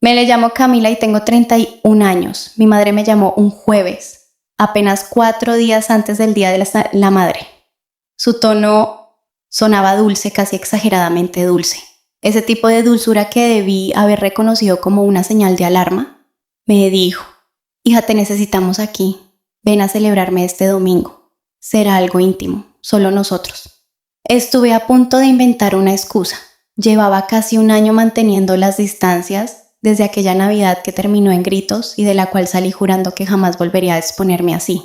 Me le llamo Camila y tengo 31 años. Mi madre me llamó un jueves, apenas 4 días antes del Día de la Madre. Su tono sonaba dulce, casi exageradamente dulce. Ese tipo de dulzura que debí haber reconocido como una señal de alarma. Me dijo: hija, te necesitamos aquí. Ven a celebrarme este domingo. Será algo íntimo, solo nosotros. Estuve a punto de inventar una excusa. Llevaba casi un año manteniendo las distancias desde aquella Navidad que terminó en gritos y de la cual salí jurando que jamás volvería a exponerme así.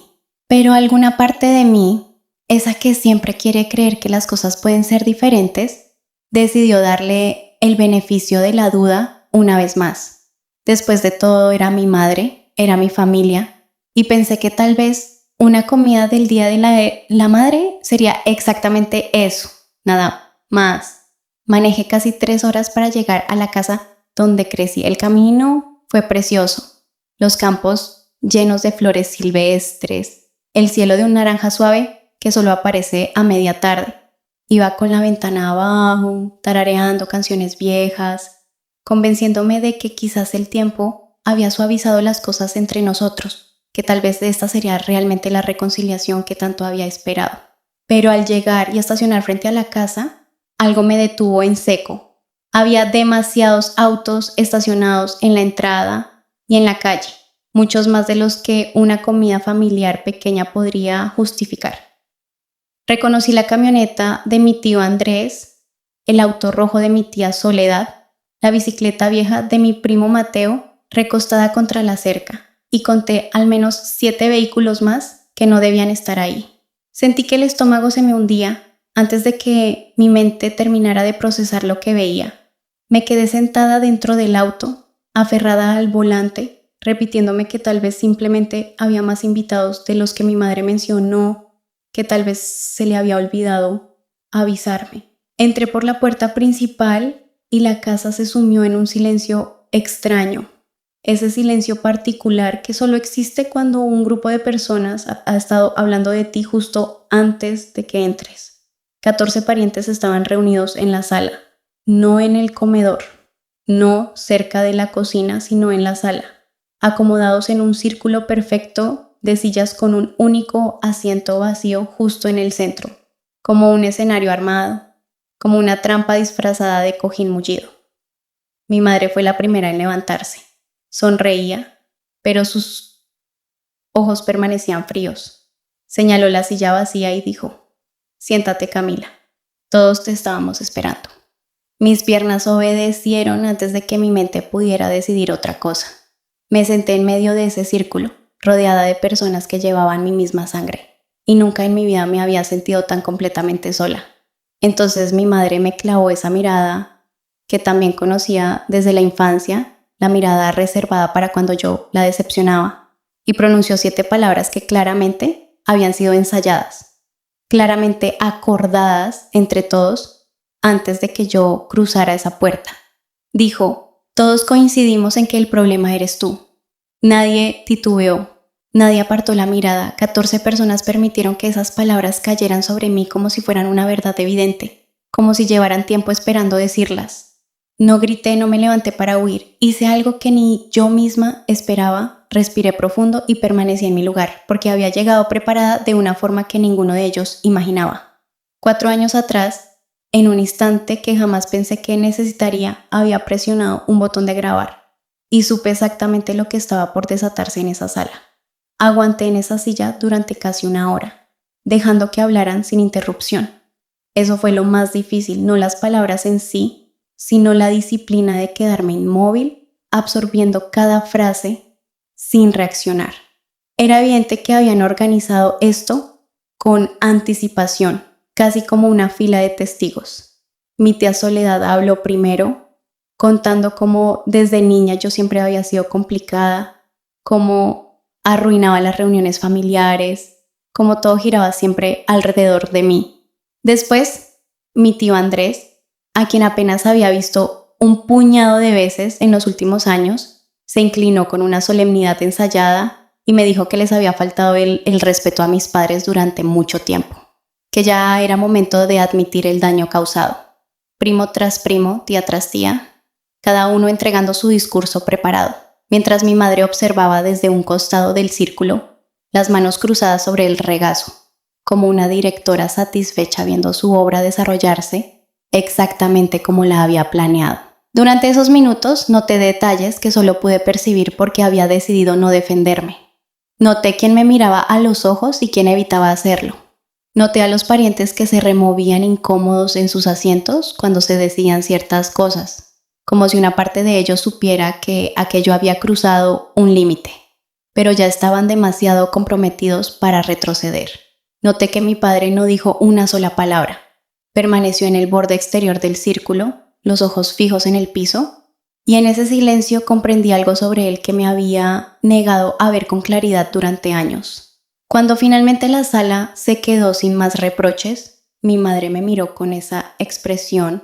Pero alguna parte de mí, esa que siempre quiere creer que las cosas pueden ser diferentes, decidió darle el beneficio de la duda una vez más. Después de todo, era mi madre, era mi familia, y pensé que tal vez una comida del Día de la Madre sería exactamente eso, nada más. Manejé casi 3 horas para llegar a la casa donde crecí. El camino fue precioso, los campos llenos de flores silvestres, el cielo de un naranja suave que solo aparece a media tarde. Iba con la ventana abajo, tarareando canciones viejas, convenciéndome de que quizás el tiempo había suavizado las cosas entre nosotros, que tal vez esta sería realmente la reconciliación que tanto había esperado. Pero al llegar y estacionar frente a la casa, algo me detuvo en seco. Había demasiados autos estacionados en la entrada y en la calle, muchos más de los que una comida familiar pequeña podría justificar. Reconocí la camioneta de mi tío Andrés, el auto rojo de mi tía Soledad, la bicicleta vieja de mi primo Mateo recostada contra la cerca, y conté al menos 7 vehículos más que no debían estar ahí. Sentí que el estómago se me hundía antes de que mi mente terminara de procesar lo que veía. Me quedé sentada dentro del auto, aferrada al volante, repitiéndome que tal vez simplemente había más invitados de los que mi madre mencionó, que tal vez se le había olvidado avisarme. Entré por la puerta principal y la casa se sumió en un silencio extraño. Ese silencio particular que solo existe cuando un grupo de personas ha estado hablando de ti justo antes de que entres. 14 parientes estaban reunidos en la sala, no en el comedor, no cerca de la cocina, sino en la sala, acomodados en un círculo perfecto de sillas con un único asiento vacío justo en el centro, como un escenario armado, como una trampa disfrazada de cojín mullido. Mi madre fue la primera en levantarse. Sonreía, pero sus ojos permanecían fríos. Señaló la silla vacía y dijo: siéntate, Camila. Todos te estábamos esperando. Mis piernas obedecieron antes de que mi mente pudiera decidir otra cosa. Me senté en medio de ese círculo, rodeada de personas que llevaban mi misma sangre, y nunca en mi vida me había sentido tan completamente sola. Entonces mi madre me clavó esa mirada que también conocía desde la infancia, la mirada reservada para cuando yo la decepcionaba, y pronunció 7 palabras que claramente habían sido ensayadas, claramente acordadas entre todos antes de que yo cruzara esa puerta. Dijo: todos coincidimos en que el problema eres tú. Nadie titubeó, nadie apartó la mirada. 14 personas permitieron que esas palabras cayeran sobre mí como si fueran una verdad evidente, como si llevaran tiempo esperando decirlas. No grité, no me levanté para huir. Hice algo que ni yo misma esperaba. Respiré profundo y permanecí en mi lugar, porque había llegado preparada de una forma que ninguno de ellos imaginaba. 4 años atrás, en un instante que jamás pensé que necesitaría, había presionado un botón de grabar y supe exactamente lo que estaba por desatarse en esa sala. Aguanté en esa silla durante casi 1 hora, dejando que hablaran sin interrupción. Eso fue lo más difícil, no las palabras en sí, sino la disciplina de quedarme inmóvil, absorbiendo cada frase sin reaccionar. Era evidente que habían organizado esto con anticipación, casi como una fila de testigos. Mi tía Soledad habló primero, contando cómo desde niña yo siempre había sido complicada, cómo arruinaba las reuniones familiares, cómo todo giraba siempre alrededor de mí. Después, mi tío Andrés, a quien apenas había visto un puñado de veces en los últimos años, se inclinó con una solemnidad ensayada y me dijo que les había faltado el respeto a mis padres durante mucho tiempo, que ya era momento de admitir el daño causado. Primo tras primo, tía tras tía, cada uno entregando su discurso preparado, mientras mi madre observaba desde un costado del círculo, las manos cruzadas sobre el regazo, como una directora satisfecha viendo su obra desarrollarse exactamente como la había planeado. Durante esos minutos noté detalles que solo pude percibir porque había decidido no defenderme. Noté quién me miraba a los ojos y quién evitaba hacerlo. Noté a los parientes que se removían incómodos en sus asientos cuando se decían ciertas cosas, como si una parte de ellos supiera que aquello había cruzado un límite, pero ya estaban demasiado comprometidos para retroceder. Noté que mi padre no dijo una sola palabra. Permaneció en el borde exterior del círculo, los ojos fijos en el piso, y en ese silencio comprendí algo sobre él que me había negado a ver con claridad durante años. Cuando finalmente la sala se quedó sin más reproches, mi madre me miró con esa expresión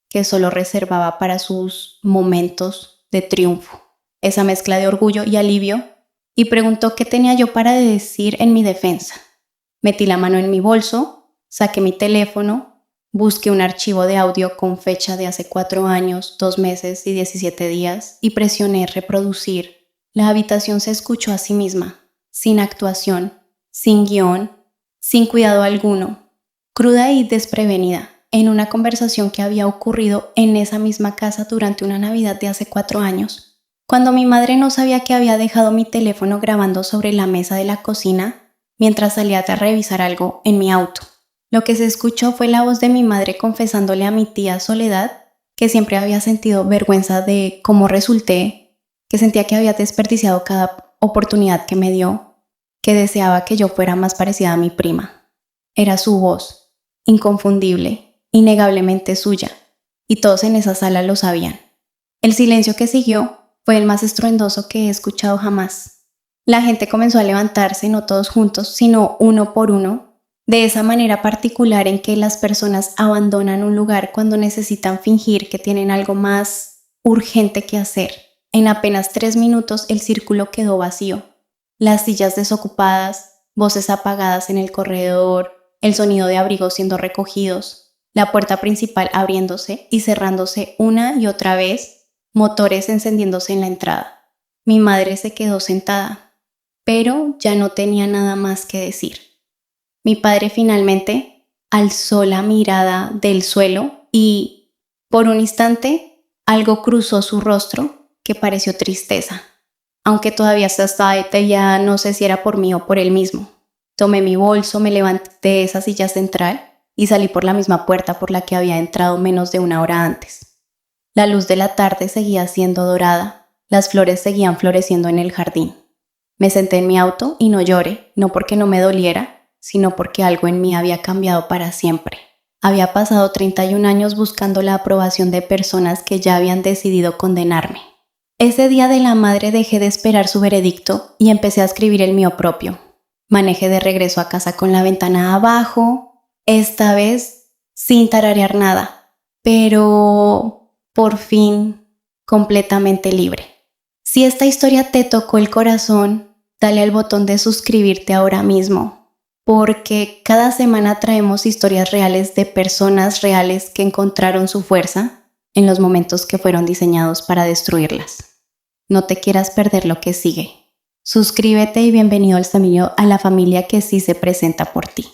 que solo reservaba para sus momentos de triunfo, esa mezcla de orgullo y alivio, y preguntó qué tenía yo para decir en mi defensa. Metí la mano en mi bolso, saqué mi teléfono, busqué un archivo de audio con fecha de hace 4 años, 2 meses y 17 días y presioné reproducir. La habitación se escuchó a sí misma, sin actuación, sin guión, sin cuidado alguno, cruda y desprevenida, en una conversación que había ocurrido en esa misma casa durante una Navidad de hace 4 años, cuando mi madre no sabía que había dejado mi teléfono grabando sobre la mesa de la cocina mientras salía a revisar algo en mi auto. Lo que se escuchó fue la voz de mi madre confesándole a mi tía Soledad que siempre había sentido vergüenza de cómo resulté, que sentía que había desperdiciado cada oportunidad que me dio, que deseaba que yo fuera más parecida a mi prima. Era su voz, inconfundible, innegablemente suya, y todos en esa sala lo sabían. El silencio que siguió fue el más estruendoso que he escuchado jamás. La gente comenzó a levantarse, no todos juntos, sino uno por uno, de esa manera particular en que las personas abandonan un lugar cuando necesitan fingir que tienen algo más urgente que hacer. En apenas 3 minutos el círculo quedó vacío. Las sillas desocupadas, voces apagadas en el corredor, el sonido de abrigos siendo recogidos, la puerta principal abriéndose y cerrándose una y otra vez, motores encendiéndose en la entrada. Mi madre se quedó sentada, pero ya no tenía nada más que decir. Mi padre finalmente alzó la mirada del suelo y, por un instante, algo cruzó su rostro que pareció tristeza, aunque todavía hasta ya no sé si era por mí o por él mismo. Tomé mi bolso, me levanté de esa silla central y salí por la misma puerta por la que había entrado menos de 1 hora antes. La luz de la tarde seguía siendo dorada, las flores seguían floreciendo en el jardín. Me senté en mi auto y no lloré, no porque no me doliera, sino porque algo en mí había cambiado para siempre. Había pasado 31 años buscando la aprobación de personas que ya habían decidido condenarme. Ese día de la madre dejé de esperar su veredicto y empecé a escribir el mío propio. Manejé de regreso a casa con la ventana abajo, esta vez sin tararear nada, pero por fin completamente libre. Si esta historia te tocó el corazón, dale al botón de suscribirte ahora mismo, porque cada semana traemos historias reales de personas reales que encontraron su fuerza en los momentos que fueron diseñados para destruirlas. No te quieras perder lo que sigue. Suscríbete y bienvenido a la familia que sí se presenta por ti.